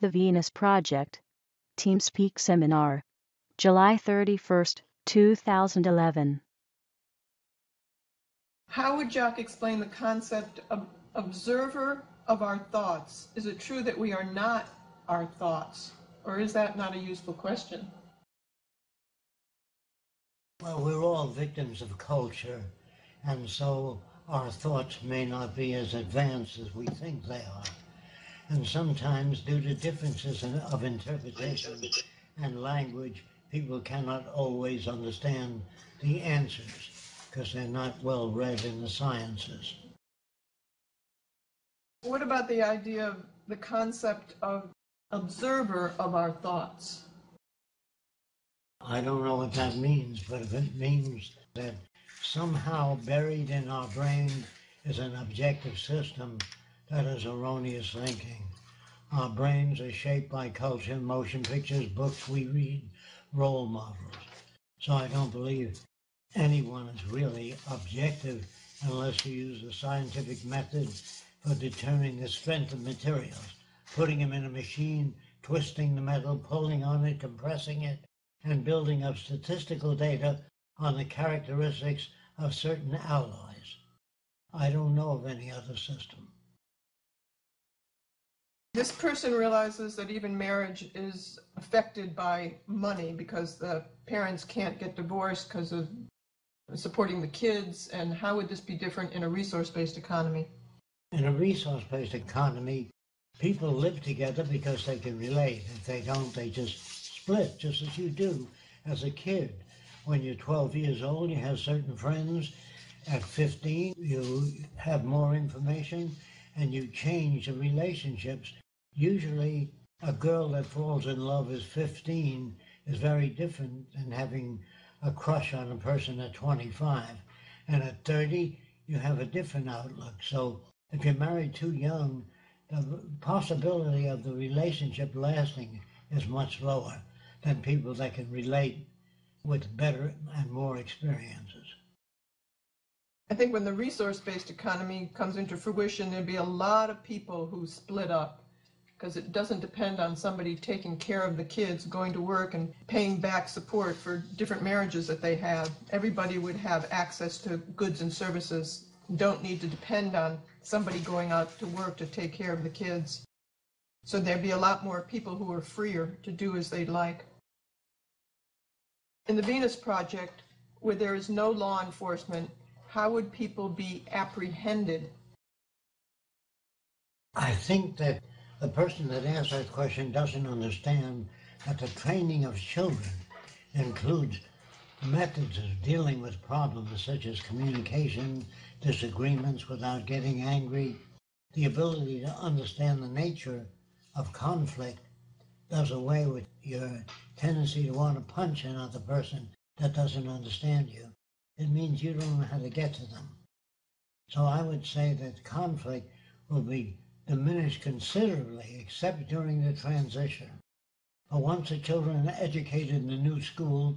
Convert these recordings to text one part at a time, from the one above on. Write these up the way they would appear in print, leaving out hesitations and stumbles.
The Venus Project, TeamSpeak Seminar, July 31st, 2011. How would Jack explain the concept of observer of our thoughts? Is it true that we are not our thoughts, or is that not a useful question? Well, we're all victims of culture, and so our thoughts may not be as advanced as we think they are. And sometimes, due to differences of interpretation and language, people cannot always understand the answers because they're not well read in the sciences. What about the idea of the concept of observer of our thoughts? I don't know what that means, but if it means that somehow buried in our brain is an objective system, that is erroneous thinking. Our brains are shaped by culture, motion pictures, books we read, role models. So I don't believe anyone is really objective unless you use the scientific method for determining the strength of materials, putting them in a machine, twisting the metal, pulling on it, compressing it, and building up statistical data on the characteristics of certain alloys. I don't know of any other system. This person realizes that even marriage is affected by money because the parents can't get divorced because of supporting the kids, and how would this be different in a resource-based economy? In a resource-based economy, people live together because they can relate. If they don't, they just split, just as you do as a kid. When you're 12 years old, you have certain friends. At 15, you have more information, and you change the relationships. Usually, a girl that falls in love at 15 is very different than having a crush on a person at 25. And at 30, you have a different outlook. So if you're married too young, the possibility of the relationship lasting is much lower than people that can relate with better and more experiences. I think when the resource-based economy comes into fruition, there'd be a lot of people who split up because it doesn't depend on somebody taking care of the kids, going to work and paying back support for different marriages that they have. Everybody would have access to goods and services, don't need to depend on somebody going out to work to take care of the kids. So there'd be a lot more people who are freer to do as they'd like. In the Venus Project, where there is no law enforcement, how would people be apprehended? I think that the person that asked that question doesn't understand that the training of children includes methods of dealing with problems such as communication, disagreements without getting angry. The ability to understand the nature of conflict does away with your tendency to want to punch another person that doesn't understand you. It means you don't know how to get to them. So I would say that conflict will be diminished considerably, except during the transition. But once the children are educated in the new school,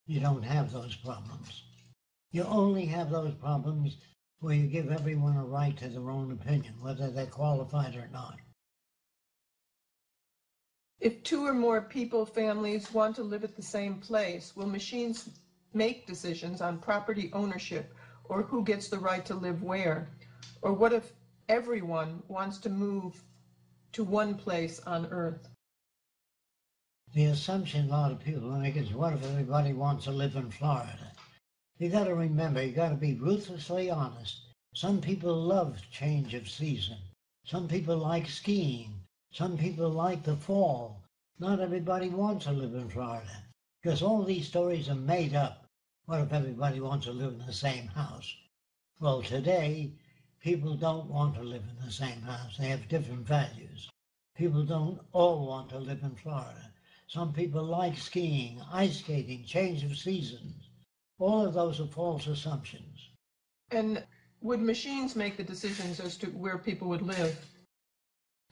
you don't have those problems. You only have those problems where you give everyone a right to their own opinion, whether they're qualified or not. If two or more people, families, want to live at the same place, will machines make decisions on property ownership or who gets the right to live where? Or what if everyone wants to move to one place on Earth? The assumption a lot of people make is, what if everybody wants to live in Florida? You got to remember, you got to be ruthlessly honest. Some people love change of season. Some people like skiing. Some people like the fall. Not everybody wants to live in Florida because all these stories are made up. What if everybody wants to live in the same house? Well, today, people don't want to live in the same house. They have different values. People don't all want to live in Florida. Some people like skiing, ice skating, change of seasons. All of those are false assumptions. And would machines make the decisions as to where people would live?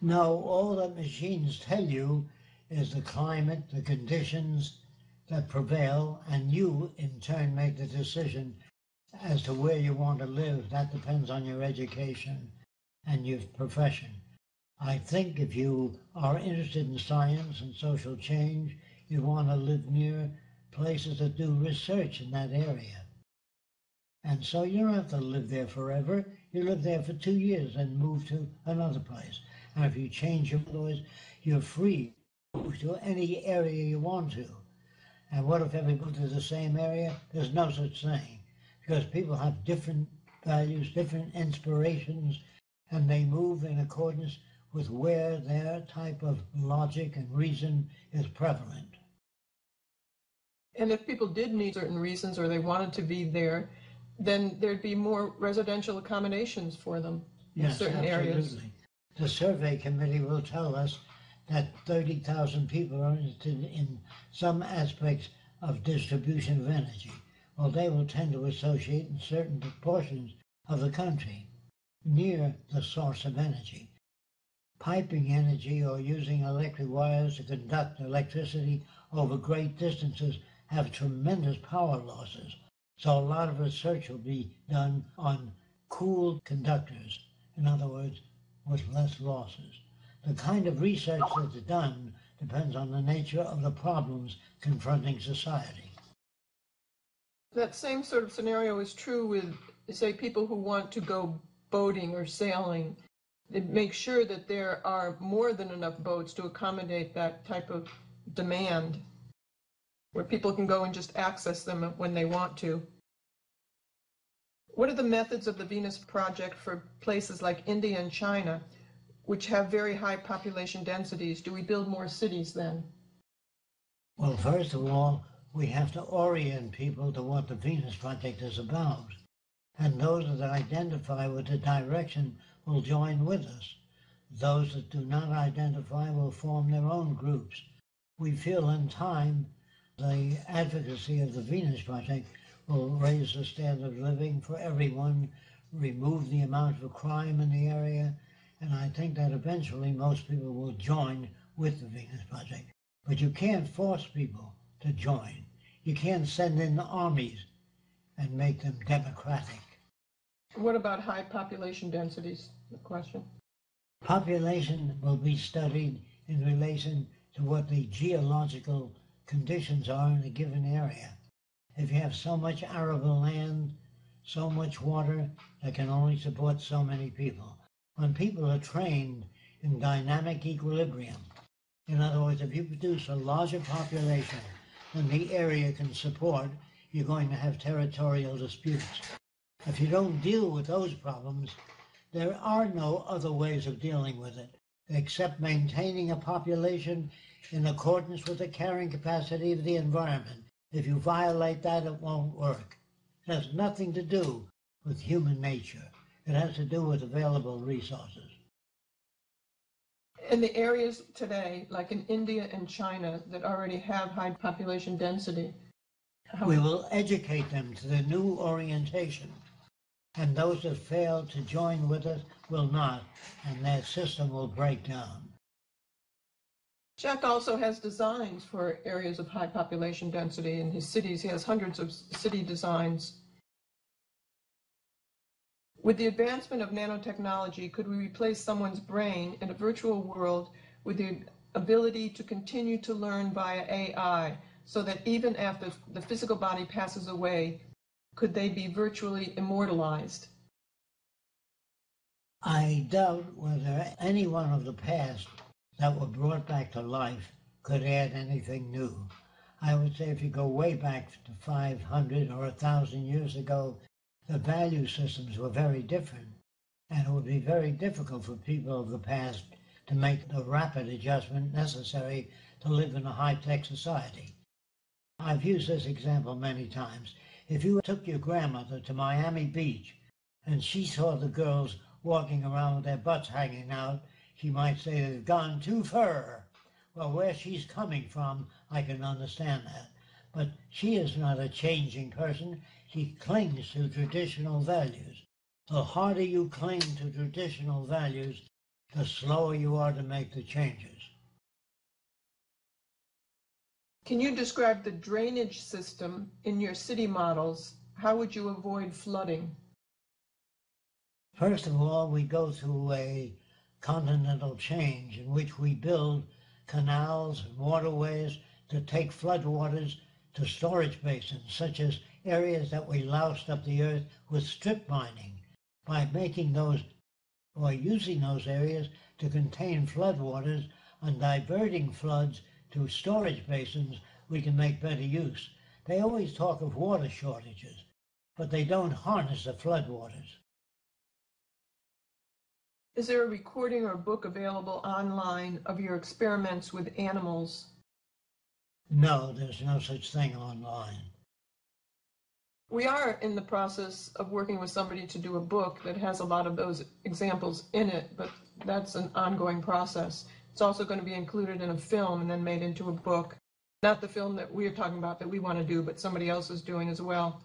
No, all that machines tell you is the climate, the conditions that prevail, and you, in turn, make the decision as to where you want to live. That depends on your education and your profession. I think if you are interested in science and social change, you want to live near places that do research in that area. And so you don't have to live there forever. You live there for 2 years and move to another place. And if you change your voice, you're free to move to any area you want to. And what if everybody to the same area? There's no such thing. Because people have different values, different inspirations, and they move in accordance with where their type of logic and reason is prevalent. And if people did need certain reasons or they wanted to be there, then there'd be more residential accommodations for them in certain areas. The survey committee will tell us that 30,000 people are interested in some aspects of distribution of energy. Well, they will tend to associate in certain portions of the country near the source of energy. Piping energy or using electric wires to conduct electricity over great distances have tremendous power losses. So a lot of research will be done on cool conductors, in other words, with less losses. The kind of research that's done depends on the nature of the problems confronting society. That same sort of scenario is true with, say, people who want to go boating or sailing. They make sure that there are more than enough boats to accommodate that type of demand, where people can go and just access them when they want to. What are the methods of the Venus Project for places like India and China, which have very high population densities? Do we build more cities then? Well, first of all, we have to orient people to what the Venus Project is about. And those that identify with the direction will join with us. Those that do not identify will form their own groups. We feel in time the advocacy of the Venus Project will raise the standard of living for everyone, remove the amount of crime in the area, and I think that eventually most people will join with the Venus Project. But you can't force people to join. You can't send in armies and make them democratic. What about high population densities? The question. Population will be studied in relation to what the geological conditions are in a given area. If you have so much arable land, so much water, that can only support so many people. When people are trained in dynamic equilibrium, in other words, if you produce a larger population than the area can support, you're going to have territorial disputes. If you don't deal with those problems, there are no other ways of dealing with it except maintaining a population in accordance with the carrying capacity of the environment. If you violate that, it won't work. It has nothing to do with human nature. It has to do with available resources. In the areas today, like in India and China, that already have high population density, we will educate them to the new orientation. And those that fail to join with us will not, and their system will break down. Jack also has designs for areas of high population density. In his cities, he has hundreds of city designs. With the advancement of nanotechnology, could we replace someone's brain in a virtual world with the ability to continue to learn via AI, so that even after the physical body passes away, could they be virtually immortalized? I doubt whether anyone of the past that were brought back to life could add anything new. I would say if you go way back to 500 or 1,000 years ago, the value systems were very different, and it would be very difficult for people of the past to make the rapid adjustment necessary to live in a high-tech society. I've used this example many times. If you took your grandmother to Miami Beach and she saw the girls walking around with their butts hanging out, she might say they've gone too far. Well, where she's coming from, I can understand that. But she is not a changing person. She clings to traditional values. The harder you cling to traditional values, the slower you are to make the changes. Can you describe the drainage system in your city models? How would you avoid flooding? First of all, we go through a continental change in which we build canals and waterways to take floodwaters to storage basins, such as areas that we loused up the earth with strip mining. By making those or using those areas to contain floodwaters and diverting floods to storage basins, we can make better use. They always talk of water shortages, but they don't harness the floodwaters. Is there a recording or book available online of your experiments with animals? No, there's no such thing online. We are in the process of working with somebody to do a book that has a lot of those examples in it, but that's an ongoing process. It's also going to be included in a film and then made into a book. Not the film that we're talking about that we want to do, but somebody else is doing as well.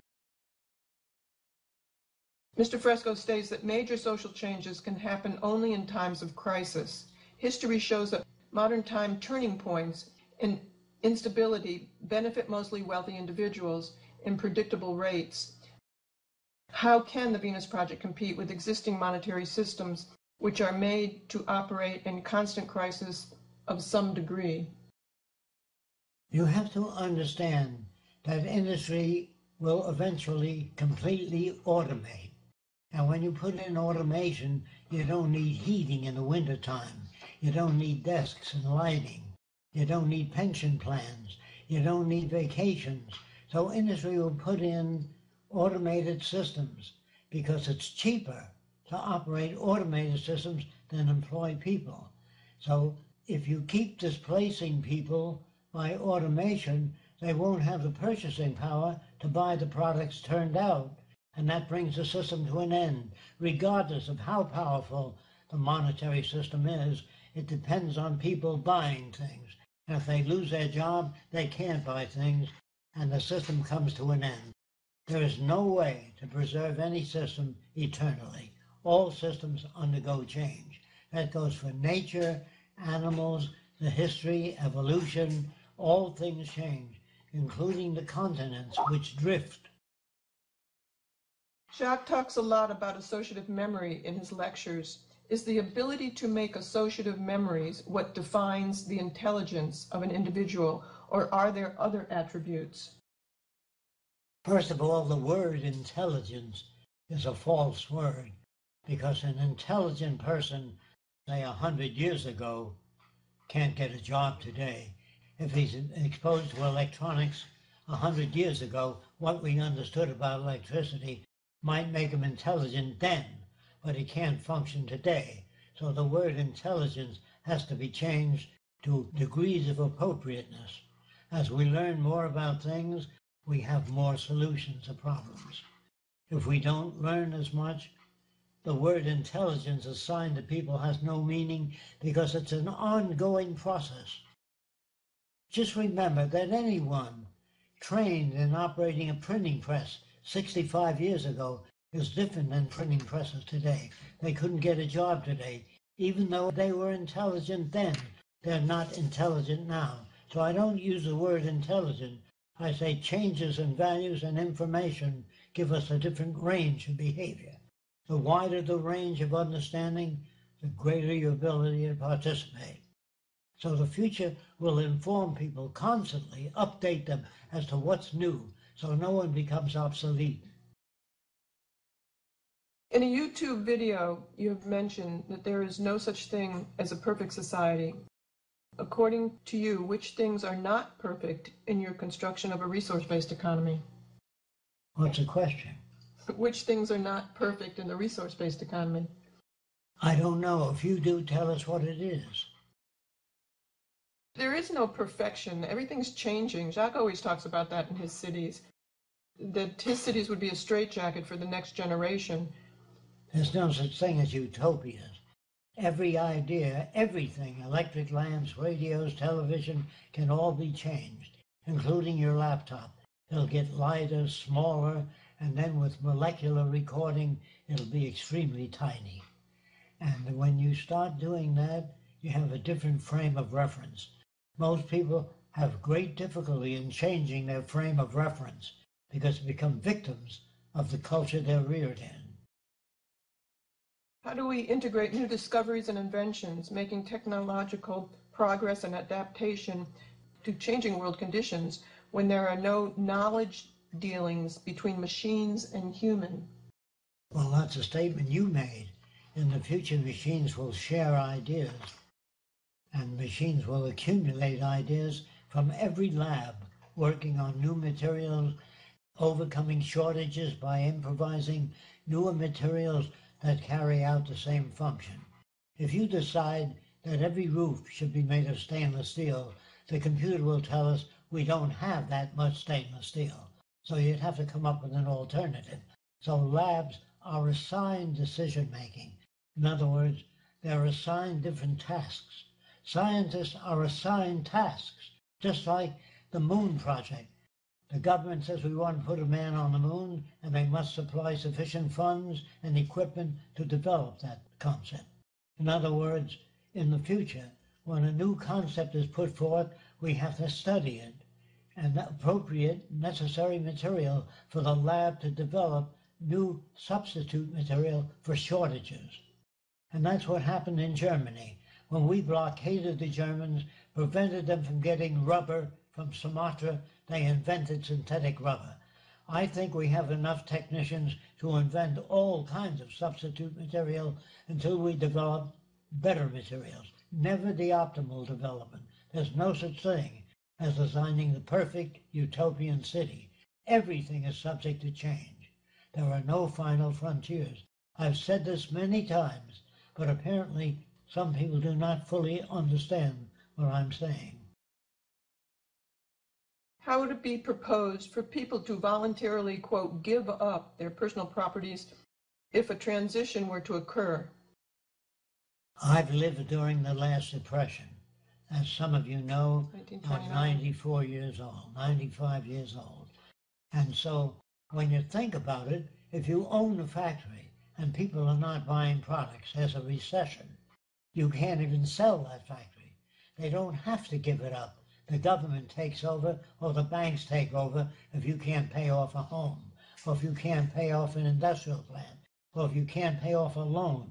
Mr. Fresco states that major social changes can happen only in times of crisis. History shows that modern time turning points in instability benefit mostly wealthy individuals in predictable rates. How can the Venus Project compete with existing monetary systems which are made to operate in constant crisis of some degree? You have to understand that industry will eventually completely automate. And when you put in automation, you don't need heating in the wintertime. You don't need desks and lighting. You don't need pension plans. You don't need vacations. So industry will put in automated systems because it's cheaper to operate automated systems than employ people. So if you keep displacing people by automation, they won't have the purchasing power to buy the products turned out, and that brings the system to an end. Regardless of how powerful the monetary system is, it depends on people buying things. And if they lose their job, they can't buy things, and the system comes to an end. There is no way to preserve any system eternally. All systems undergo change. That goes for nature, animals, the history, evolution. All things change, including the continents which drift. Jacques talks a lot about associative memory in his lectures. Is the ability to make associative memories what defines the intelligence of an individual, or are there other attributes? First of all, the word intelligence is a false word, because an intelligent person, say 100 years ago, can't get a job today. If he's exposed to electronics 100 years ago, what we understood about electricity might make him intelligent then, but he can't function today. So the word intelligence has to be changed to degrees of appropriateness. As we learn more about things, we have more solutions to problems. If we don't learn as much, the word intelligence assigned to people has no meaning because it's an ongoing process. Just remember that anyone trained in operating a printing press 65 years ago is different than printing presses today. They couldn't get a job today. Even though they were intelligent then, they're not intelligent now. So I don't use the word intelligent. I say changes in values and information give us a different range of behavior. The wider the range of understanding, the greater your ability to participate. So the future will inform people constantly, update them as to what's new, so no one becomes obsolete. In a YouTube video, you have mentioned that there is no such thing as a perfect society. According to you, which things are not perfect in your construction of a resource-based economy? What's the question? Which things are not perfect in the resource-based economy? I don't know. If you do, tell us what it is. There is no perfection. Everything's changing. Jacques always talks about that in his cities, that his cities would be a straitjacket for the next generation. There's no such thing as utopias. Every idea, everything, electric lamps, radios, television, can all be changed, including your laptop. It'll get lighter, smaller, and then with molecular recording, it'll be extremely tiny. And when you start doing that, you have a different frame of reference. Most people have great difficulty in changing their frame of reference because they become victims of the culture they're reared in. How do we integrate new discoveries and inventions, making technological progress and adaptation to changing world conditions when there are no knowledge dealings between machines and human? Well, that's a statement you made. In the future, machines will share ideas, and machines will accumulate ideas from every lab, working on new materials, overcoming shortages by improvising newer materials that carry out the same function. If you decide that every roof should be made of stainless steel, the computer will tell us we don't have that much stainless steel. So you'd have to come up with an alternative. So labs are assigned decision making. In other words, they're assigned different tasks. Scientists are assigned tasks, just like the moon project. The government says we want to put a man on the moon, and they must supply sufficient funds and equipment to develop that concept. In other words, in the future, when a new concept is put forth, we have to study it and appropriate necessary material for the lab to develop new substitute material for shortages. And that's what happened in Germany. When we blockaded the Germans, prevented them from getting rubber from Sumatra, they invented synthetic rubber. I think we have enough technicians to invent all kinds of substitute material until we develop better materials. Never the optimal development. There's no such thing as designing the perfect utopian city. Everything is subject to change. There are no final frontiers. I've said this many times, but apparently some people do not fully understand what I'm saying. How would it be proposed for people to voluntarily, quote, give up their personal properties if a transition were to occur? I've lived during the last Depression. As some of you know, I'm 94 years old, 95 years old. And so when you think about it, if you own a factory and people are not buying products, there's a recession. You can't even sell that factory. They don't have to give it up. The government takes over or the banks take over if you can't pay off a home, or if you can't pay off an industrial plant, or if you can't pay off a loan.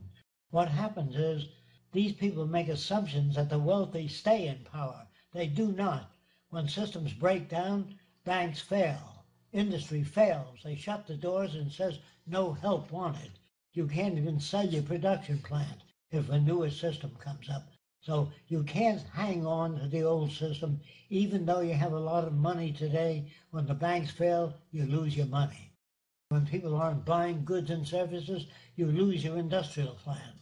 What happens is these people make assumptions that the wealthy stay in power. They do not. When systems break down, banks fail. Industry fails. They shut the doors and says no help wanted. You can't even sell your production plant if a newer system comes up. So you can't hang on to the old system, even though you have a lot of money today. When the banks fail, you lose your money. When people aren't buying goods and services, you lose your industrial plant.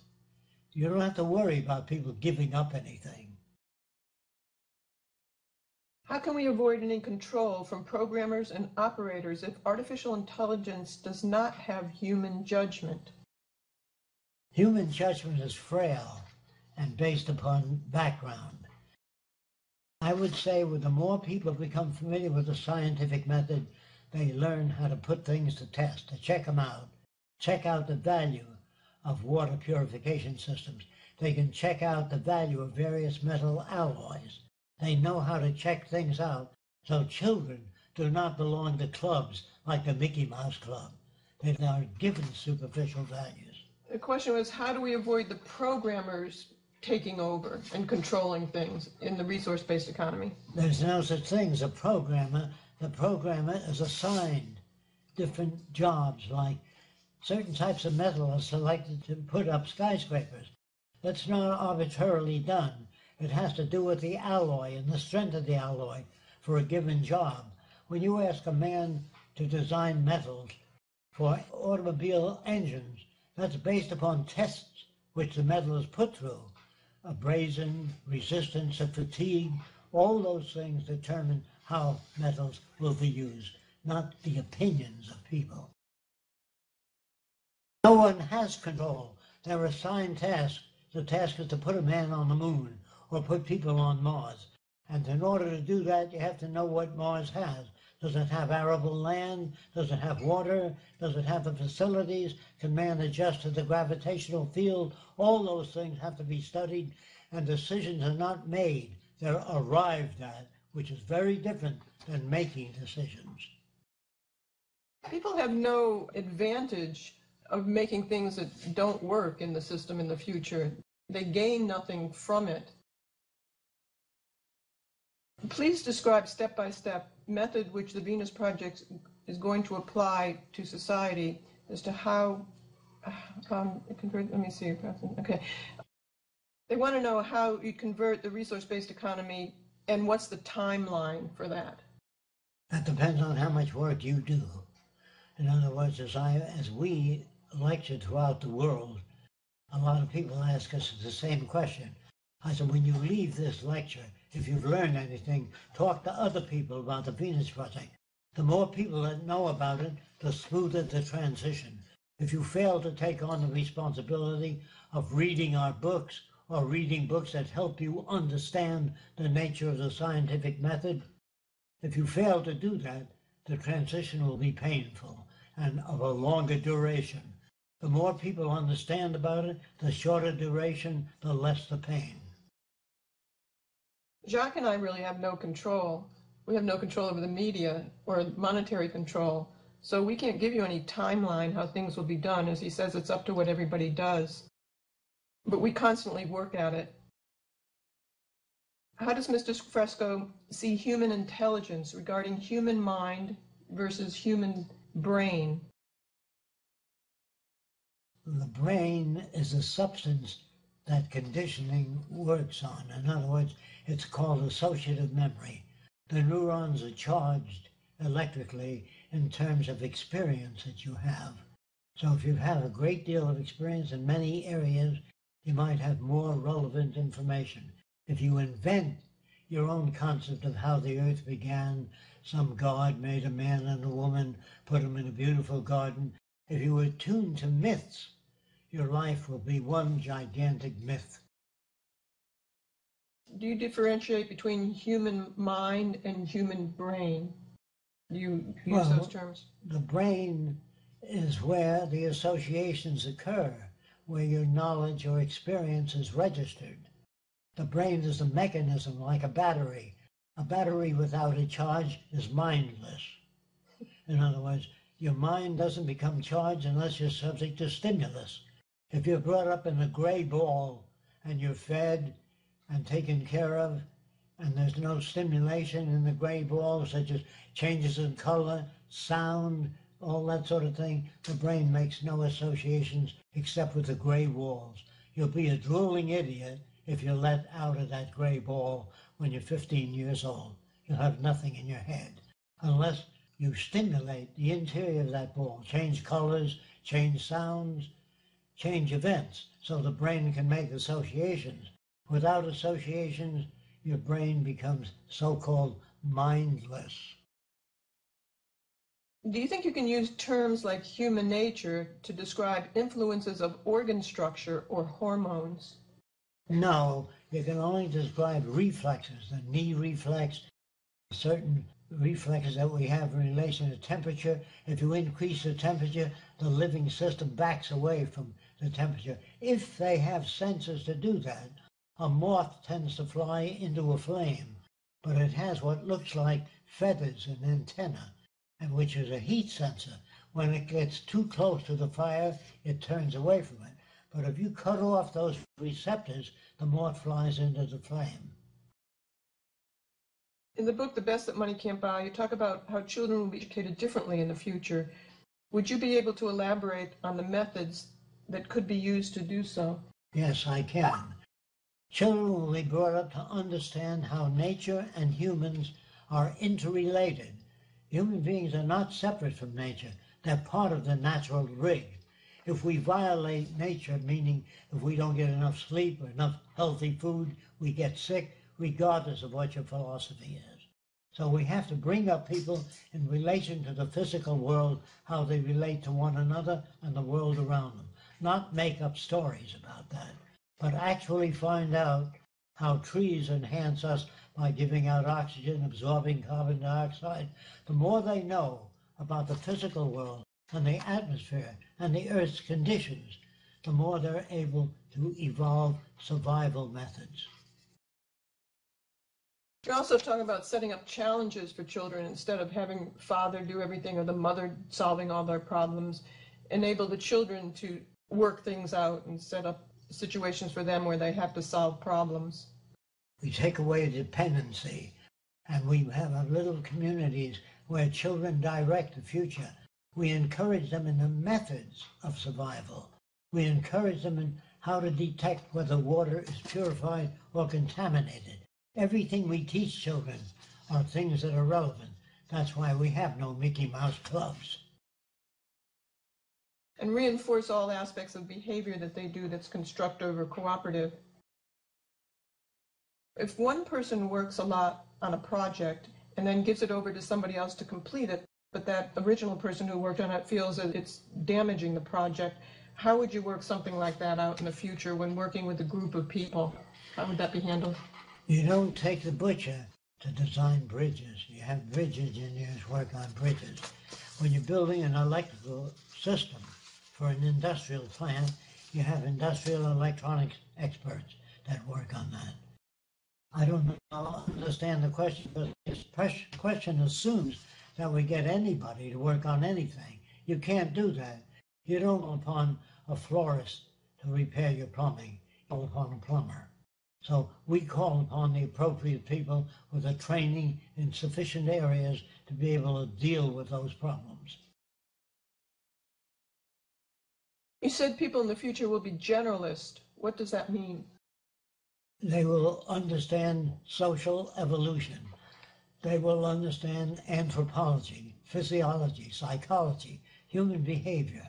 You don't have to worry about people giving up anything. How can we avoid any control from programmers and operators if artificial intelligence does not have human judgment? Human judgment is frail and based upon background. I would say with the more people become familiar with the scientific method, they learn how to put things to test, to check them out, check out the value of water purification systems. They can check out the value of various metal alloys. They know how to check things out. So children do not belong to clubs like the Mickey Mouse Club. They are given superficial values. The question was, how do we avoid the programmers taking over and controlling things in the resource-based economy? There's no such thing as a programmer. The programmer is assigned different jobs, like certain types of metal are selected to put up skyscrapers. That's not arbitrarily done. It has to do with the alloy and the strength of the alloy for a given job. When you ask a man to design metals for automobile engines, that's based upon tests which the metal is put through. Abrasion, resistance to fatigue, all those things determine how metals will be used, not the opinions of people. No one has control. They're assigned tasks. The task is to put a man on the moon or put people on Mars. And in order to do that, you have to know what Mars has. Does it have arable land? Does it have water? Does it have the facilities? Can man adjust to the gravitational field? All those things have to be studied, and decisions are not made. They're arrived at, which is very different than making decisions. People have no advantage of making things that don't work in the system in the future. They gain nothing from it. Please describe step-by-step method which the Venus Project is going to apply to society as to how, let me see, okay. They want to know how you convert the resource-based economy and what's the timeline for that. That depends on how much work you do. In other words, as we lecture throughout the world, a lot of people ask us the same question. I said, when you leave this lecture, if you've learned anything, talk to other people about the Venus Project. The more people that know about it, the smoother the transition. If you fail to take on the responsibility of reading our books or reading books that help you understand the nature of the scientific method, if you fail to do that, the transition will be painful and of a longer duration. The more people understand about it, the shorter duration, the less the pain. Jacques and I really have no control. We have no control over the media or monetary control. So we can't give you any timeline how things will be done. As he says, it's up to what everybody does. But we constantly work at it. How does Mr. Fresco see human intelligence regarding human mind versus human brain? The brain is a substance that conditioning works on. In other words, it's called associative memory. The neurons are charged electrically in terms of experience that you have. So if you have a great deal of experience in many areas, you might have more relevant information. If you invent your own concept of how the earth began, some god made a man and a woman, put them in a beautiful garden. If you are tuned to myths, your life will be one gigantic myth. Do you differentiate between human mind and human brain? Do you use those terms? The brain is where the associations occur, where your knowledge or experience is registered. The brain is a mechanism like a battery. A battery without a charge is mindless. In other words, your mind doesn't become charged unless you're subject to stimulus. If you're brought up in a gray ball and you're fed and taken care of, and there's no stimulation in the gray ball, such as changes in color, sound, all that sort of thing, the brain makes no associations except with the gray walls. You'll be a drooling idiot if you're let out of that gray ball when you're 15 years old. You'll have nothing in your head unless you stimulate the interior of that ball, change colors, change sounds, change events, so the brain can make associations. Without associations, your brain becomes so-called mindless. Do you think you can use terms like human nature to describe influences of organ structure or hormones? No, you can only describe reflexes, the knee reflex, certain reflexes that we have in relation to temperature. If you increase the temperature, the living system backs away from the temperature. If they have sensors to do that, a moth tends to fly into a flame, but it has what looks like feathers and antenna, and which is a heat sensor. When it gets too close to the fire, it turns away from it. But if you cut off those receptors, the moth flies into the flame. In the book, The Best That Money Can't Buy, you talk about how children will be educated differently in the future. Would you be able to elaborate on the methods that could be used to do so? Yes, I can. Children will be brought up to understand how nature and humans are interrelated. Human beings are not separate from nature. They're part of the natural rig. If we violate nature, meaning if we don't get enough sleep or enough healthy food, we get sick, regardless of what your philosophy is. So we have to bring up people in relation to the physical world, how they relate to one another and the world around them. Not make up stories about that, but actually find out how trees enhance us by giving out oxygen, absorbing carbon dioxide. The more they know about the physical world and the atmosphere and the Earth's conditions, the more they're able to evolve survival methods. You're also talking about setting up challenges for children instead of having father do everything or the mother solving all their problems. enable the children to work things out and set up situations for them where they have to solve problems. We take away dependency, and we have little communities where children direct the future. We encourage them in the methods of survival. We encourage them in how to detect whether water is purified or contaminated. Everything we teach children are things that are relevant. That's why we have no Mickey Mouse clubs. And reinforce all aspects of behavior that they do that's constructive or cooperative. If one person works a lot on a project and then gives it over to somebody else to complete it, but that original person who worked on it feels that it's damaging the project, how would you work something like that out in the future when working with a group of people? How would that be handled? You don't take the butcher to design bridges. You have bridge engineers work on bridges. When you're building an electrical system for an industrial plant, you have industrial electronics experts that work on that. I don't understand the question, but this question assumes that we get anybody to work on anything. You can't do that. You don't call upon a florist to repair your plumbing. You call upon a plumber. So we call upon the appropriate people with the training in sufficient areas to be able to deal with those problems. You said people in the future will be generalist. What does that mean? They will understand social evolution. They will understand anthropology, physiology, psychology, human behavior,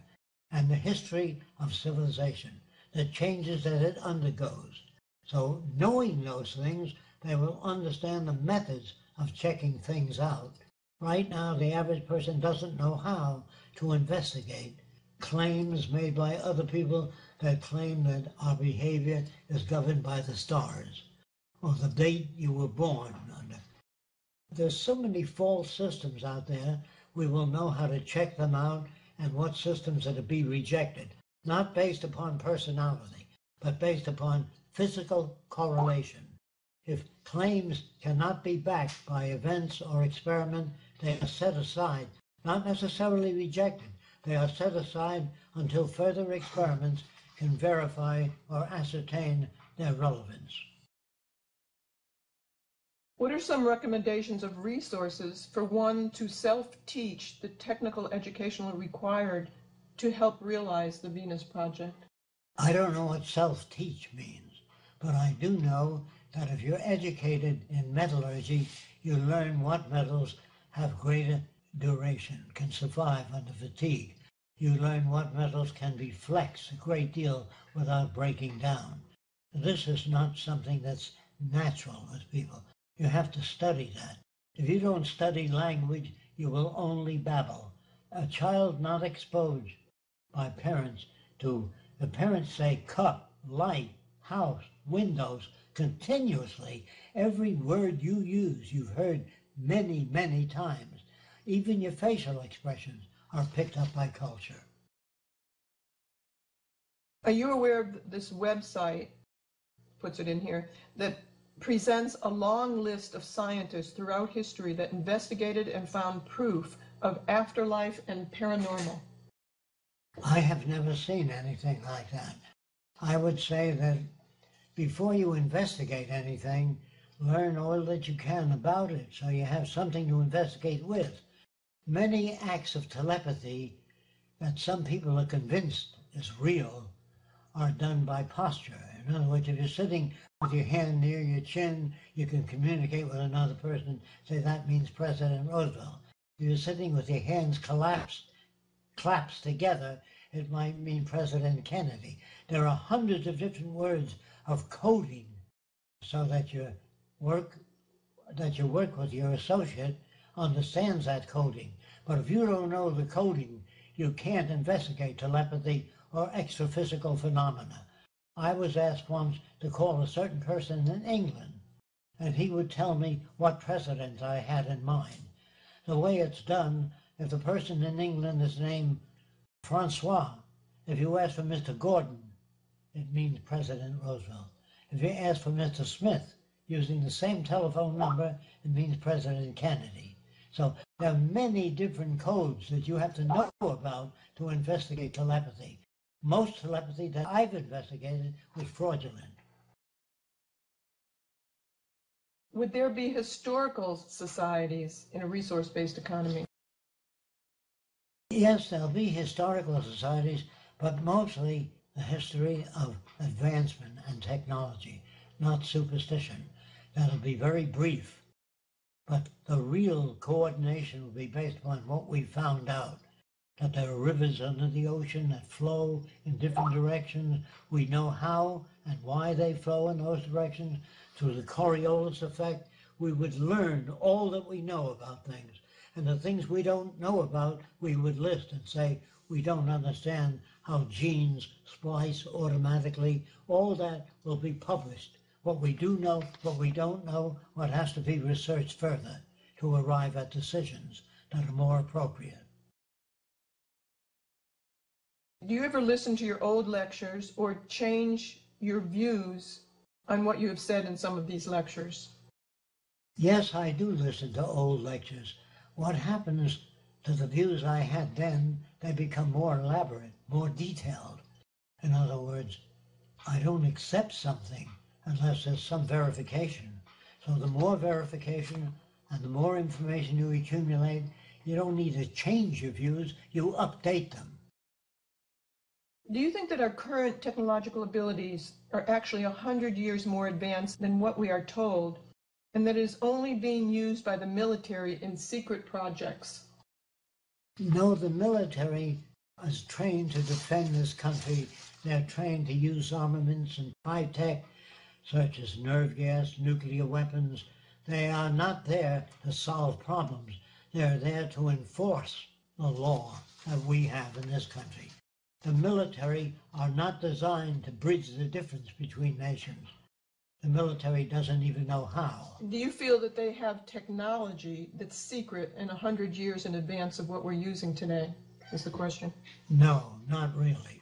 and the history of civilization, the changes that it undergoes. So knowing those things, they will understand the methods of checking things out. Right now, the average person doesn't know how to investigate claims made by other people that claim that our behavior is governed by the stars or the date you were born under. There's so many false systems out there, we will know how to check them out and what systems are to be rejected, not based upon personality, but based upon physical correlation. If claims cannot be backed by events or experiment, they are set aside, not necessarily rejected. They are set aside until further experiments can verify or ascertain their relevance. What are some recommendations of resources for one to self-teach the technical education required to help realize the Venus Project? I don't know what self-teach means, but I do know that if you're educated in metallurgy, you learn what metals have greater duration, can survive under fatigue. You learn what metals can be flexed a great deal without breaking down. This is not something that's natural with people. You have to study that. If you don't study language, you will only babble. A child not exposed by parents to, the parents say cup, light, house, windows, continuously. Every word you use, you've heard many, many times. Even your facial expressions are picked up by culture. Are you aware of this website, puts it in here, that presents a long list of scientists throughout history that investigated and found proof of afterlife and paranormal? I have never seen anything like that. I would say that before you investigate anything, learn all that you can about it so you have something to investigate with. Many acts of telepathy that some people are convinced is real are done by posture. In other words, if you're sitting with your hand near your chin, you can communicate with another person, say that means President Roosevelt. If you're sitting with your hands clasped together, it might mean President Kennedy. There are hundreds of different words of coding so that your work with your associate understands that coding. But if you don't know the coding, you can't investigate telepathy or extraphysical phenomena. I was asked once to call a certain person in England, and he would tell me what president I had in mind. The way it's done, if the person in England is named Francois, if you ask for Mr. Gordon, it means President Roosevelt. If you ask for Mr. Smith, using the same telephone number, it means President Kennedy. So there are many different codes that you have to know about to investigate telepathy. Most telepathy that I've investigated was fraudulent. Would there be historical societies in a resource-based economy? Yes, there'll be historical societies, but mostly the history of advancement and technology, not superstition. That'll be very brief, but the real coordination will be based upon what we found out, that there are rivers under the ocean that flow in different directions. We know how and why they flow in those directions. Through the Coriolis effect, we would learn all that we know about things. And the things we don't know about, we would list and say, we don't understand how genes splice automatically. All that will be published. What we do know, what we don't know, what has to be researched further to arrive at decisions that are more appropriate. Do you ever listen to your old lectures or change your views on what you have said in some of these lectures? Yes, I do listen to old lectures. What happens to the views I had then, they become more elaborate, more detailed. In other words, I don't accept something unless there's some verification. So the more verification and the more information you accumulate, you don't need to change your views, you update them. Do you think that our current technological abilities are actually 100 years more advanced than what we are told, and that it is only being used by the military in secret projects? No, the military is trained to defend this country. They're trained to use armaments and high tech, such as nerve gas, nuclear weapons. They are not there to solve problems. They're there to enforce the law that we have in this country. The military are not designed to bridge the difference between nations. The military doesn't even know how. Do you feel that they have technology that's secret and 100 years in advance of what we're using today, is the question? No, not really.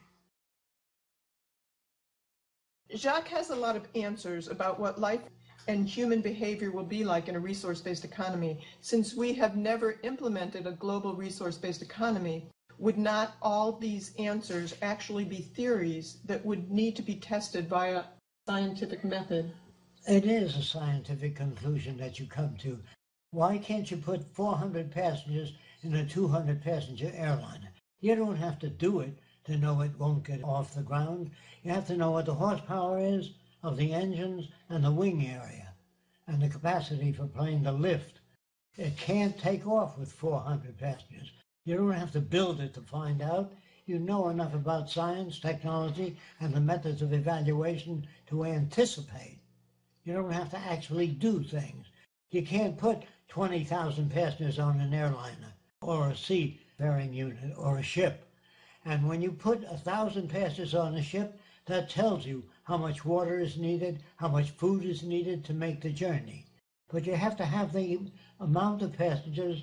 Jacques has a lot of answers about what life and human behavior will be like in a resource-based economy. Since we have never implemented a global resource-based economy, would not all these answers actually be theories that would need to be tested via scientific method? It is a scientific conclusion that you come to. Why can't you put 400 passengers in a 200-passenger airliner? You don't have to do it to know it won't get off the ground. You have to know what the horsepower is of the engines and the wing area and the capacity for plane to lift. It can't take off with 400 passengers. You don't have to build it to find out. You know enough about science, technology, and the methods of evaluation to anticipate. You don't have to actually do things. You can't put 20,000 passengers on an airliner or a seafaring unit or a ship. And when you put 1,000 passengers on a ship, that tells you how much water is needed, how much food is needed to make the journey. But you have to have the amount of passengers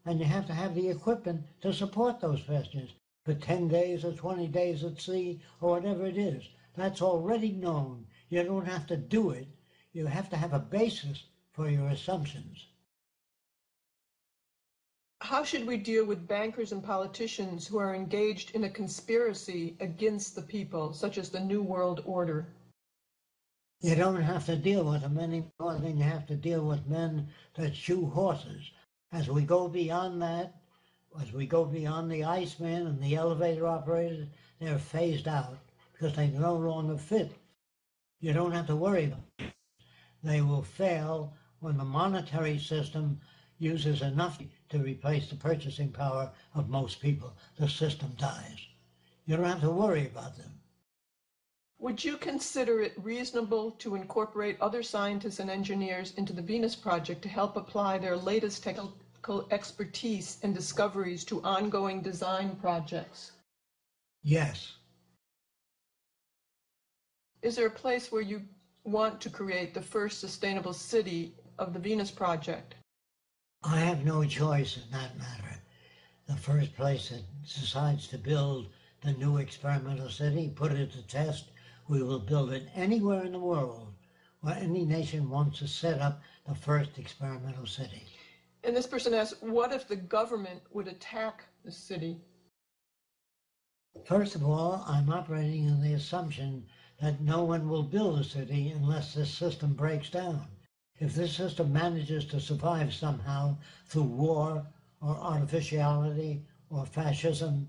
and you have to have the equipment to support those passengers for 10 days or 20 days at sea or whatever it is. That's already known. You don't have to do it. You have to have a basis for your assumptions. How should we deal with bankers and politicians who are engaged in a conspiracy against the people, such as the New World Order? You don't have to deal with them any more than you have to deal with men that shoe horses. As we go beyond that, as we go beyond the Iceman and the elevator operators, they're phased out because they no longer fit. You don't have to worry about them. They will fail when the monetary system uses enough to replace the purchasing power of most people. The system dies. You don't have to worry about them. Would you consider it reasonable to incorporate other scientists and engineers into the Venus Project to help apply their latest technical expertise and discoveries to ongoing design projects? Yes. Is there a place where you want to create the first sustainable city of the Venus Project? I have no choice in that matter. The first place that decides to build the new experimental city, put it to test, we will build it anywhere in the world where any nation wants to set up the first experimental city. And this person asks, what if the government would attack the city? First of all, I'm operating on the assumption that no one will build a city unless this system breaks down. If this system manages to survive somehow through war or artificiality or fascism,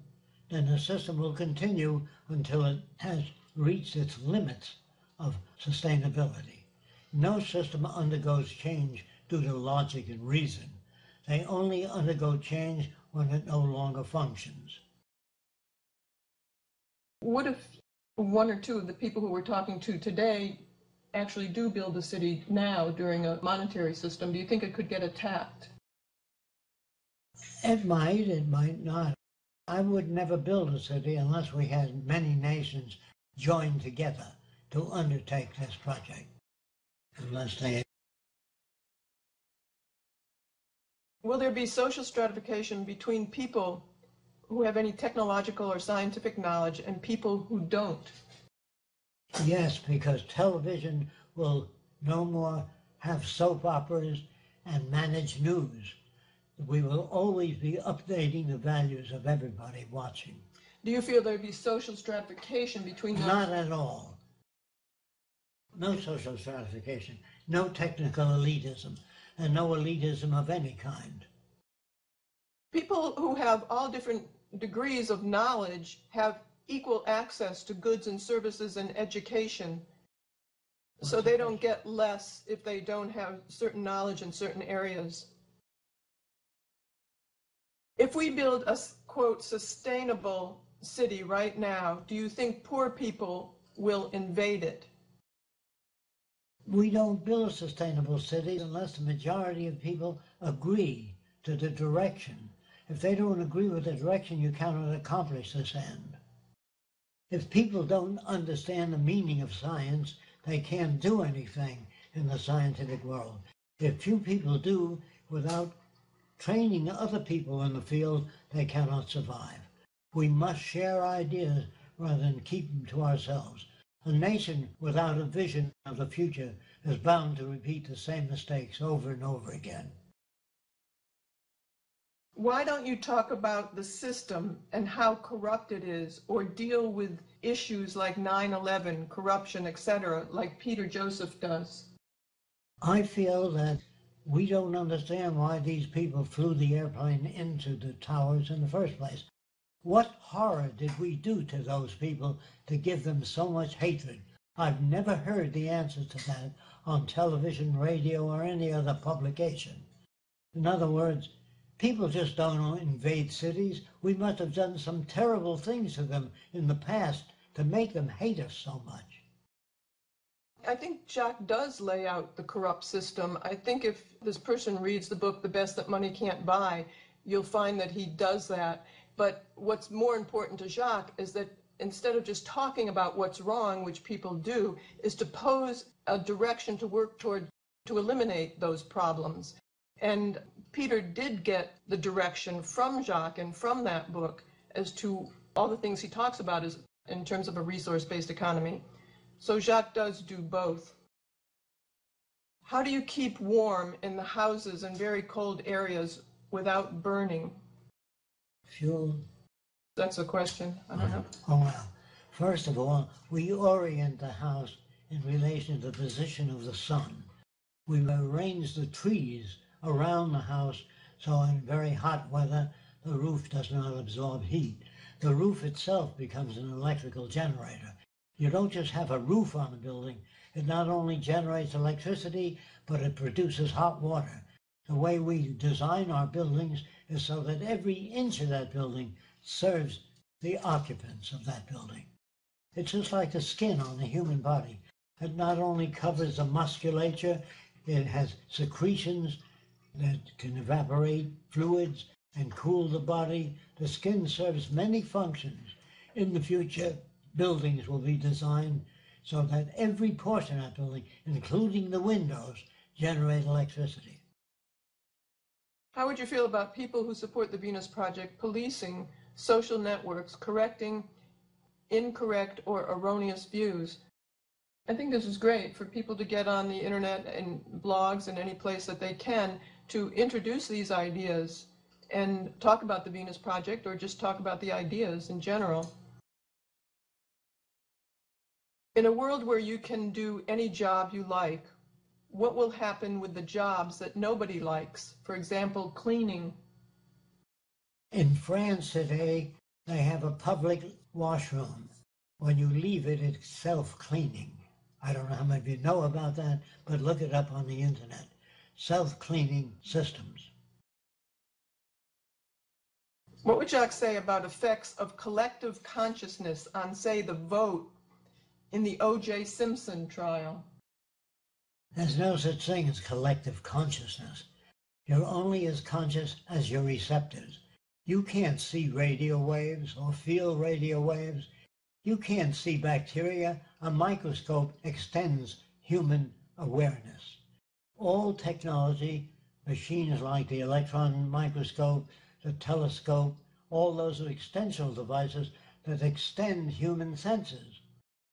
then the system will continue until it has reached its limits of sustainability. No system undergoes change due to logic and reason. They only undergo change when it no longer functions. What if one or two of the people who we're talking to today actually do build a city now during a monetary system? Do you think it could get attacked? It might not. I would never build a city unless we had many nations joined together to undertake this project. Unless they... Will there be social stratification between people who have any technological or scientific knowledge and people who don't? Yes, because television will no more have soap operas and manage news. We will always be updating the values of everybody watching. Do you feel there'd be social stratification between those? Not at all. No social stratification, no technical elitism, and no elitism of any kind. People who have all different degrees of knowledge have equal access to goods and services and education, so they don't get less if they don't have certain knowledge in certain areas. If we build a, quote, sustainable city right now, do you think poor people will invade it? We don't build sustainable cities unless the majority of people agree to the direction. If they don't agree with the direction, you cannot accomplish this end. If people don't understand the meaning of science, they can't do anything in the scientific world. If few people do, without training other people in the field, they cannot survive. We must share ideas rather than keep them to ourselves. A nation without a vision of the future is bound to repeat the same mistakes over and over again. Why don't you talk about the system and how corrupt it is, or deal with issues like 9/11, corruption, etc., like Peter Joseph does? I feel that we don't understand why these people flew the airplane into the towers in the first place. What horror did we do to those people to give them so much hatred? I've never heard the answer to that on television, radio, or any other publication. In other words, people just don't invade cities. We must have done some terrible things to them in the past to make them hate us so much. I think Jacques does lay out the corrupt system. I think if this person reads the book, The Best That Money Can't Buy, you'll find that he does that. But what's more important to Jacques is that instead of just talking about what's wrong, which people do, is to pose a direction to work toward to eliminate those problems. And Peter did get the direction from Jacques and from that book as to all the things he talks about is in terms of a resource-based economy. So Jacques does do both. How do you keep warm in the houses in very cold areas without burning? Fuel. That's a question. I don't know. Oh, well. First of all, we orient the house in relation to the position of the sun. We arrange the trees around the house so in very hot weather the roof does not absorb heat. The roof itself becomes an electrical generator. You don't just have a roof on a building. It not only generates electricity, but it produces hot water. The way we design our buildings is so that every inch of that building serves the occupants of that building. It's just like the skin on the human body. It not only covers the musculature, it has secretions that can evaporate fluids and cool the body. The skin serves many functions. In the future, buildings will be designed so that every portion of that building, including the windows, generate electricity. How would you feel about people who support the Venus Project policing social networks, correcting incorrect or erroneous views? I think this is great for people to get on the internet and blogs and any place that they can to introduce these ideas and talk about the Venus Project, or just talk about the ideas in general. In a world where you can do any job you like, what will happen with the jobs that nobody likes? For example, cleaning. In France today, they have a public washroom. When you leave it, it's self-cleaning. I don't know how many of you know about that, but look it up on the internet. Self-cleaning systems. What would Jacques say about effects of collective consciousness on, say, the vote in the O.J. Simpson trial? There's no such thing as collective consciousness. You're only as conscious as your receptors. You can't see radio waves or feel radio waves. You can't see bacteria. A microscope extends human awareness. All technology, machines like the electron microscope, the telescope, all those are extensional devices that extend human senses.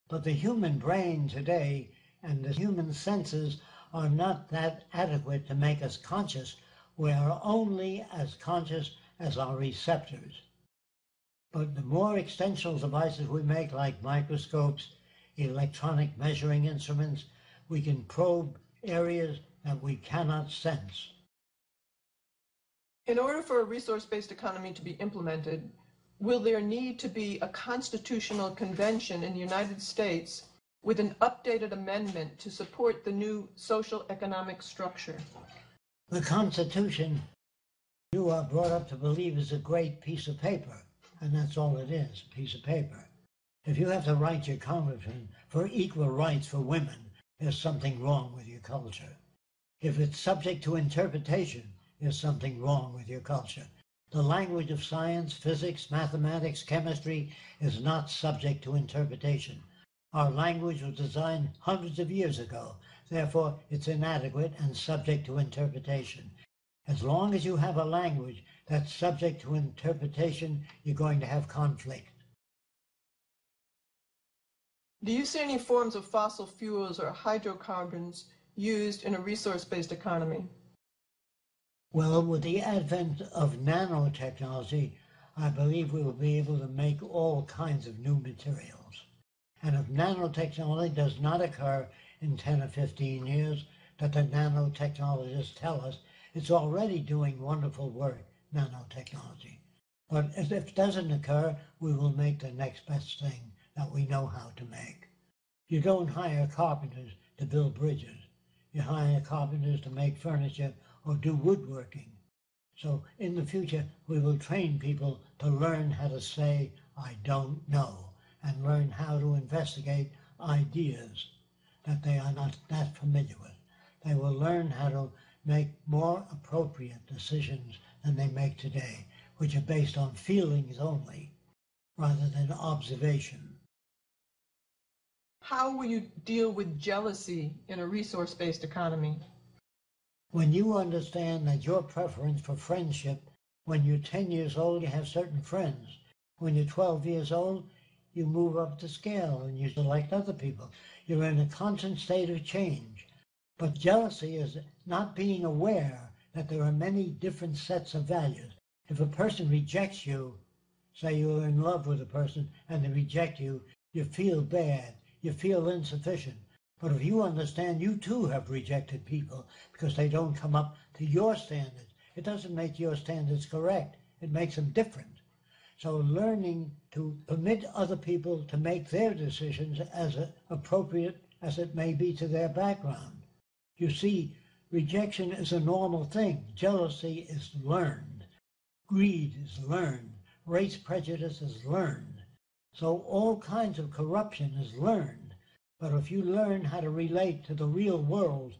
But the human brain today and the human senses are not that adequate to make us conscious. We are only as conscious as our receptors. But the more extensional devices we make, like microscopes, electronic measuring instruments, we can probe areas that we cannot sense. In order for a resource-based economy to be implemented, will there need to be a constitutional convention in the United States with an updated amendment to support the new social economic structure? The Constitution, you are brought up to believe, is a great piece of paper, and that's all it is, a piece of paper. If you have to write your congressman for equal rights for women, there's something wrong with your culture. If it's subject to interpretation, there's something wrong with your culture. The language of science, physics, mathematics, chemistry is not subject to interpretation. Our language was designed hundreds of years ago. Therefore, it's inadequate and subject to interpretation. As long as you have a language that's subject to interpretation, you're going to have conflict. Do you see any forms of fossil fuels or hydrocarbons used in a resource-based economy? Well, with the advent of nanotechnology, I believe we will be able to make all kinds of new materials. And if nanotechnology does not occur in 10 or 15 years, that the nanotechnologists tell us, it's already doing wonderful work, nanotechnology. But if it doesn't occur, we will make the next best thing that we know how to make. You don't hire carpenters to build bridges. You hire carpenters to make furniture or do woodworking. So in the future, we will train people to learn how to say, I don't know, and learn how to investigate ideas that they are not that familiar with. They will learn how to make more appropriate decisions than they make today, which are based on feelings only, rather than observation. How will you deal with jealousy in a resource-based economy? When you understand that your preference for friendship, when you're 10 years old, you have certain friends. When you're 12 years old, you move up the scale and you select other people. You're in a constant state of change. But jealousy is not being aware that there are many different sets of values. If a person rejects you, say you're in love with a person and they reject you, you feel bad, you feel insufficient. But if you understand you too have rejected people because they don't come up to your standards, it doesn't make your standards correct. It makes them different. So learning to permit other people to make their decisions as appropriate as it may be to their background. You see, rejection is a normal thing. Jealousy is learned. Greed is learned. Race prejudice is learned. So all kinds of corruption is learned. But if you learn how to relate to the real world,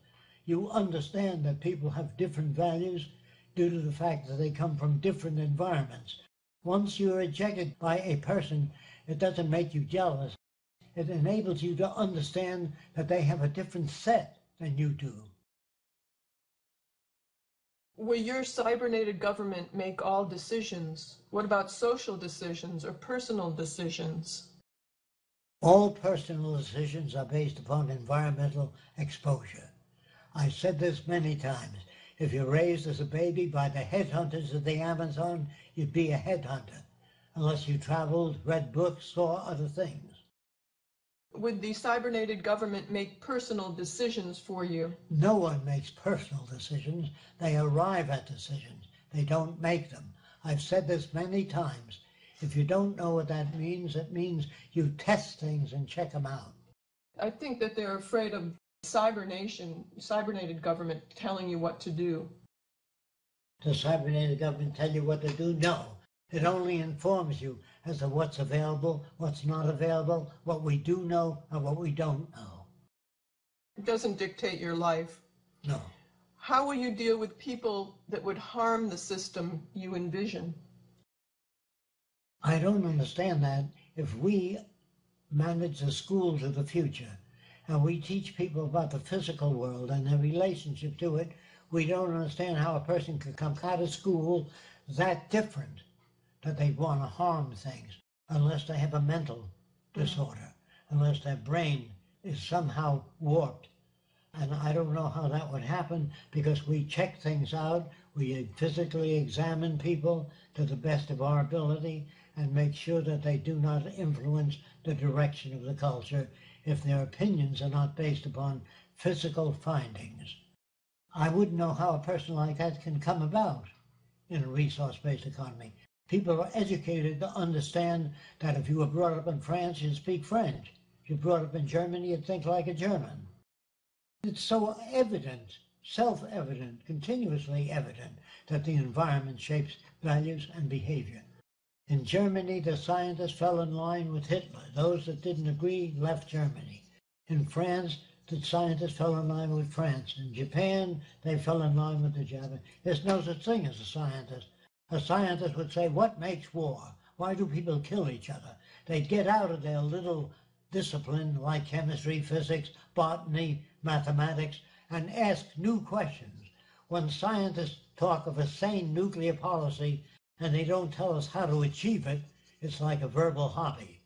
you understand that people have different values due to the fact that they come from different environments. Once you're rejected by a person, it doesn't make you jealous. It enables you to understand that they have a different set than you do. Will your cybernated government make all decisions? What about social decisions or personal decisions? All personal decisions are based upon environmental exposure. I've said this many times. If you're raised as a baby by the headhunters of the Amazon, you'd be a headhunter, unless you traveled, read books, saw other things. Would the cybernated government make personal decisions for you? No one makes personal decisions. They arrive at decisions. They don't make them. I've said this many times. If you don't know what that means, it means you test things and check them out. I think that they're afraid of cybernated government telling you what to do. Does cybernated government tell you what to do? No. It only informs you as to what's available, what's not available, what we do know, and what we don't know. It doesn't dictate your life. No. How will you deal with people that would harm the system you envision? I don't understand that. If we manage the schools of the future and we teach people about the physical world and their relationship to it, we don't understand how a person could come out of school that different, that they want to harm things, unless they have a mental disorder, unless their brain is somehow warped. And I don't know how that would happen, because we check things out, we physically examine people to the best of our ability and make sure that they do not influence the direction of the culture if their opinions are not based upon physical findings. I wouldn't know how a person like that can come about in a resource-based economy. People are educated to understand that if you were brought up in France, you'd speak French. If you're brought up in Germany, you'd think like a German. It's so evident, self-evident, continuously evident, that the environment shapes values and behavior. In Germany, the scientists fell in line with Hitler. Those that didn't agree left Germany. In France, the scientists fell in line with France. In Japan, they fell in line with the Japanese. There's no such thing as a scientist. A scientist would say, what makes war? Why do people kill each other? They'd get out of their little discipline like chemistry, physics, botany, mathematics, and ask new questions. When scientists talk of a sane nuclear policy and they don't tell us how to achieve it, it's like a verbal hobby.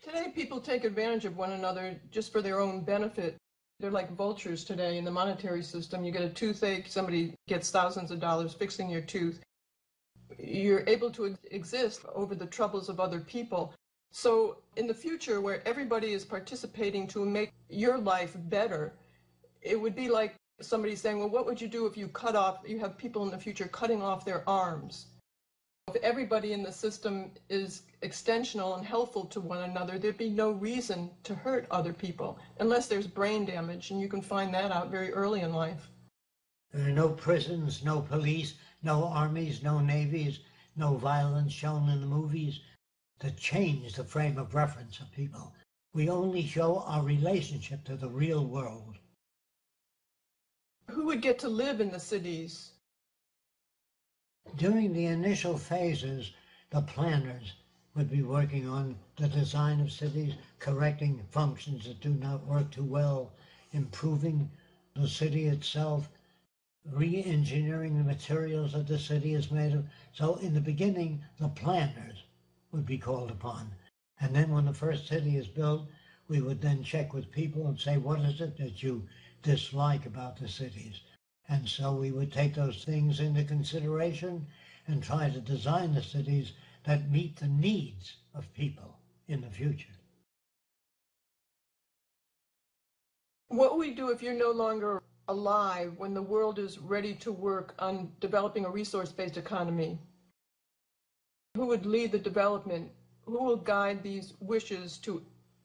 Today, people take advantage of one another just for their own benefit. They're like vultures today in the monetary system. You get a toothache, somebody gets thousands of dollars fixing your tooth. You're able to exist over the troubles of other people. So in the future, where everybody is participating to make your life better, it would be like somebody saying, well, what would you do if you have people in the future cutting off their arms? If everybody in the system is extensional and helpful to one another, there'd be no reason to hurt other people, unless there's brain damage, and you can find that out very early in life. There are no prisons, no police, no armies, no navies, no violence shown in the movies to change the frame of reference of people. We only show our relationship to the real world. Who would get to live in the cities? During the initial phases, the planners would be working on the design of cities, correcting functions that do not work too well, improving the city itself, re-engineering the materials that the city is made of. So in the beginning, the planners would be called upon. And then when the first city is built, we would then check with people and say, what is it that you dislike about the cities? And so we would take those things into consideration and try to design the cities that meet the needs of people in the future. What will we do if you're no longer alive when the world is ready to work on developing a resource-based economy? Who would lead the development? Who will guide these wishes to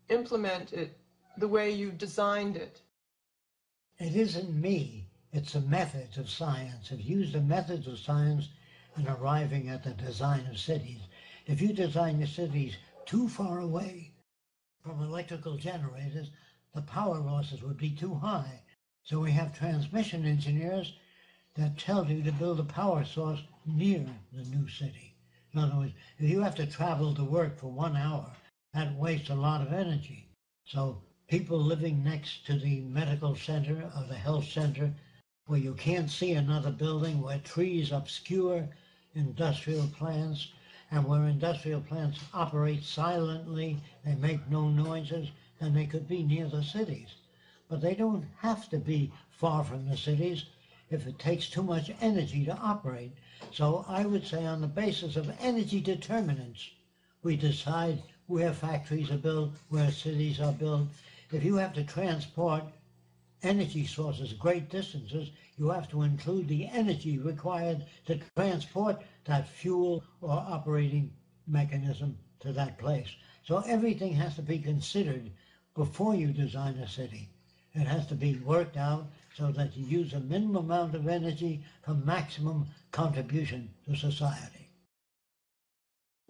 implement it the way you designed it? It isn't me. It's the methods of science. If you use the methods of science in arriving at the design of cities, if you design your cities too far away from electrical generators, the power losses would be too high. So we have transmission engineers that tell you to build a power source near the new city. In other words, if you have to travel to work for 1 hour, that wastes a lot of energy. So people living next to the medical center or the health center, where you can't see another building, where trees obscure industrial plants, and where industrial plants operate silently, they make no noises, and they could be near the cities. But they don't have to be far from the cities. if it takes too much energy to operate. So I would say on the basis of energy determinants, we decide where factories are built, where cities are built. If you have to transport energy sources great distances, you have to include the energy required to transport that fuel or operating mechanism to that place. So everything has to be considered before you design a city. It has to be worked out so that you use a minimum amount of energy for maximum contribution to society.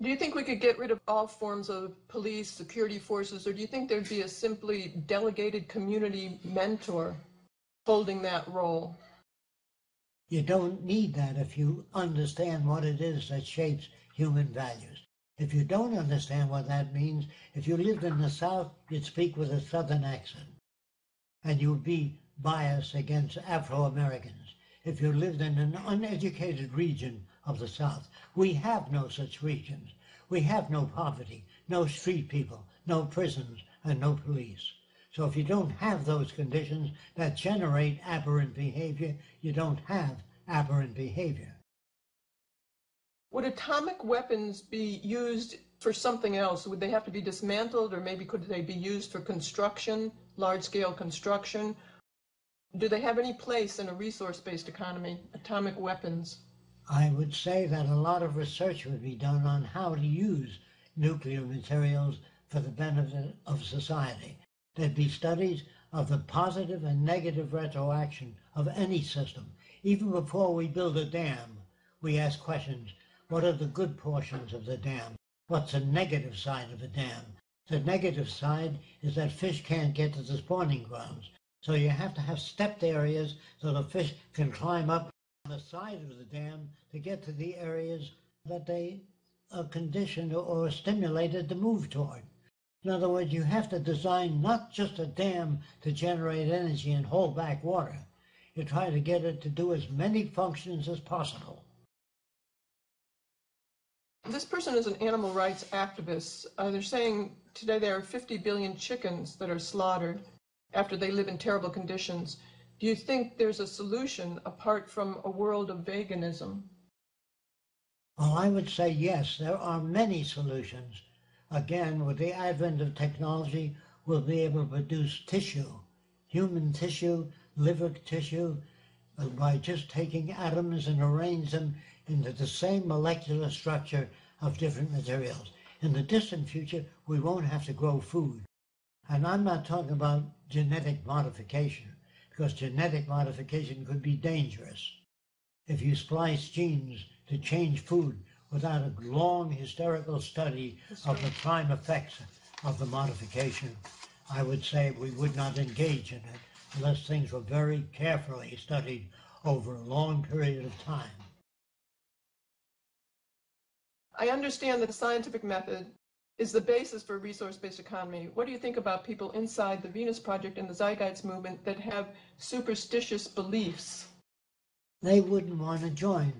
Do you think we could get rid of all forms of police, security forces, or do you think there'd be a simply delegated community mentor holding that role? You don't need that if you understand what it is that shapes human values. If you don't understand what that means, if you lived in the South, you'd speak with a Southern accent, and you would be biased against Afro-Americans. If you lived in an uneducated region of the South, we have no such regions. We have no poverty, no street people, no prisons, and no police. So if you don't have those conditions that generate aberrant behavior, you don't have aberrant behavior. Would atomic weapons be used for something else? Would they have to be dismantled, or maybe could they be used for construction, large-scale construction? Do they have any place in a resource-based economy, atomic weapons? I would say that a lot of research would be done on how to use nuclear materials for the benefit of society. There'd be studies of the positive and negative retroaction of any system. Even before we build a dam, we ask questions. What are the good portions of the dam? What's the negative side of a dam? The negative side is that fish can't get to the spawning grounds. So you have to have stepped areas so the fish can climb up on the side of the dam to get to the areas that they are conditioned or stimulated to move toward. In other words, you have to design not just a dam to generate energy and hold back water. You try to get it to do as many functions as possible. This person is an animal rights activist. They're saying today there are 50 billion chickens that are slaughtered after they live in terrible conditions. Do you think there's a solution apart from a world of veganism? Well, I would say yes, there are many solutions. Again, with the advent of technology, we'll be able to produce tissue, human tissue, liver tissue, by just taking atoms and arrange them into the same molecular structure of different materials. In the distant future, we won't have to grow food. And I'm not talking about genetic modification, because genetic modification could be dangerous. If you splice genes to change food without a long historical study of the prime effects of the modification, I would say we would not engage in it unless things were very carefully studied over a long period of time. I understand that the scientific method is the basis for a resource-based economy. What do you think about people inside the Venus Project and the Zeitgeist movement that have superstitious beliefs? They wouldn't want to join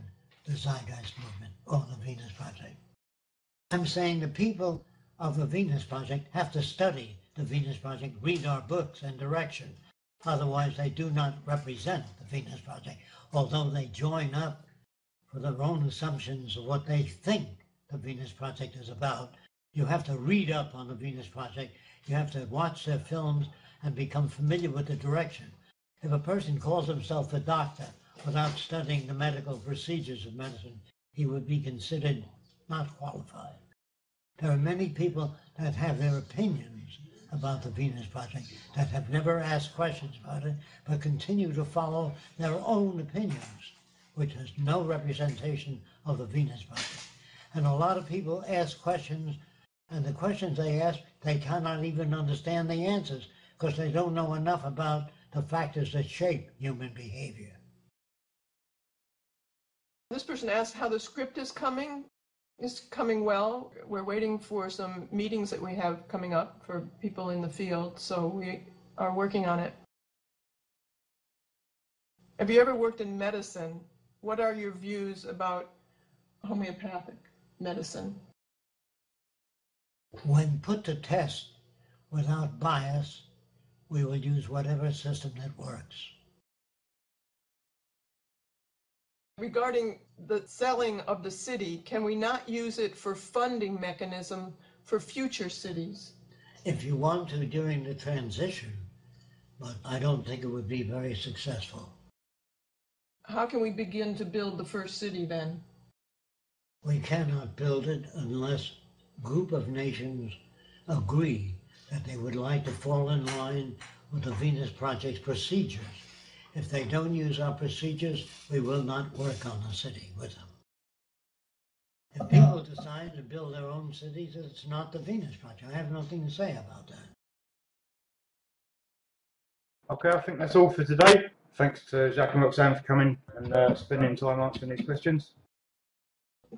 the Zeitgeist movement or the Venus Project. I'm saying the people of the Venus Project have to study the Venus Project, read our books and direction. Otherwise, they do not represent the Venus Project, although they join up for their own assumptions of what they think the Venus Project is about. You have to read up on the Venus Project. You have to watch their films and become familiar with the direction. If a person calls himself a doctor without studying the medical procedures of medicine, he would be considered not qualified. There are many people that have their opinions about the Venus Project, that have never asked questions about it, but continue to follow their own opinions, which has no representation of the Venus Project. And a lot of people ask questions, and the questions they ask, they cannot even understand the answers because they don't know enough about the factors that shape human behavior. This person asked how the script is coming. It's coming well. We're waiting for some meetings that we have coming up for people in the field, so we are working on it. Have you ever worked in medicine? What are your views about homeopathic medicine? When put to test without bias, we will use whatever system that works. Regarding the selling of the city, can we not use it for funding mechanism for future cities? If you want to during the transition, but I don't think it would be very successful. How can we begin to build the first city then? We cannot build it unless a group of nations agree that they would like to fall in line with the Venus Project's procedures. If they don't use our procedures, we will not work on a city with them. If people decide to build their own cities, it's not the Venus Project. I have nothing to say about that. Okay, I think that's all for today. Thanks to Jacques and Roxanne for coming and spending time answering these questions.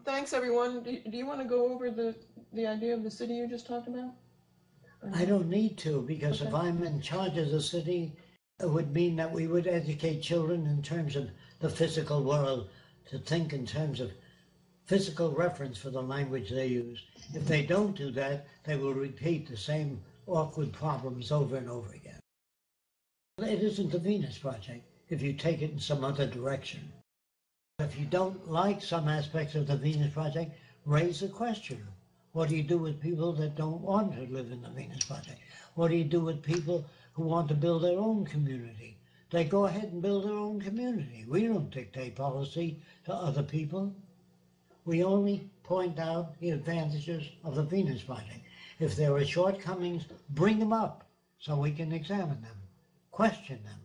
Thanks, everyone. Do you want to go over the idea of the city you just talked about? I don't need to, because Okay. if I'm in charge of the city, it would mean that we would educate children in terms of the physical world, to think in terms of physical reference for the language they use. If they don't do that, they will repeat the same awkward problems over and over again. It isn't the Venus Project if you take it in some other direction. If you don't like some aspects of the Venus Project, raise the question. What do you do with people that don't want to live in the Venus Project? What do you do with people who want to build their own community? They go ahead and build their own community. We don't dictate policy to other people. We only point out the advantages of the Venus Project. If there are shortcomings, bring them up so we can examine them, question them.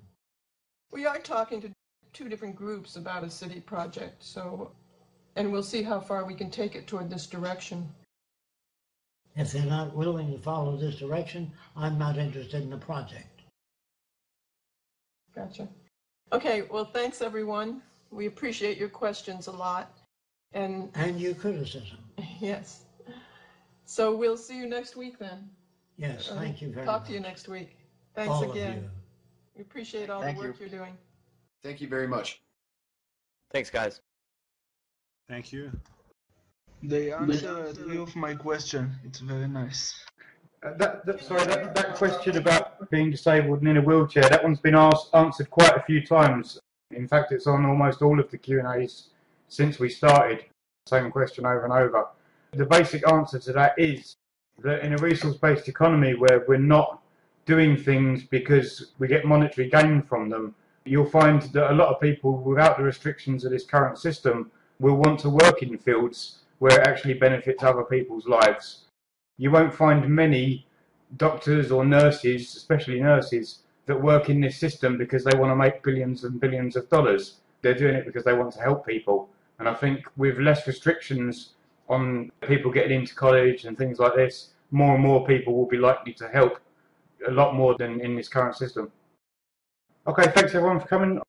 We are talking to two different groups about a city project, and we'll see how far we can take it toward this direction. If they're not willing to follow this direction, I'm not interested in the project. Gotcha. Okay, well, thanks, everyone. We appreciate your questions a lot. And your criticism. yes. So we'll see you next week then. Yes, thank you very much. Talk to you next week. Thanks All again. of you. We appreciate all Thank the work you. you're doing. Thank you very much. Thanks, guys. Thank you. They answered three of my question. It's very nice. That question about being disabled and in a wheelchair, that one's been answered quite a few times. In fact, it's on almost all of the Q&As since we started. Same question over and over. The basic answer to that is that in a resource-based economy where we're not doing things because we get monetary gain from them, you'll find that a lot of people without the restrictions of this current system will want to work in fields where it actually benefits other people's lives. You won't find many doctors or nurses, especially nurses, that work in this system because they want to make billions and billions of dollars. They're doing it because they want to help people. And I think with less restrictions on people getting into college and things like this, more and more people will be likely to help a lot more than in this current system. Okay, thanks everyone for coming.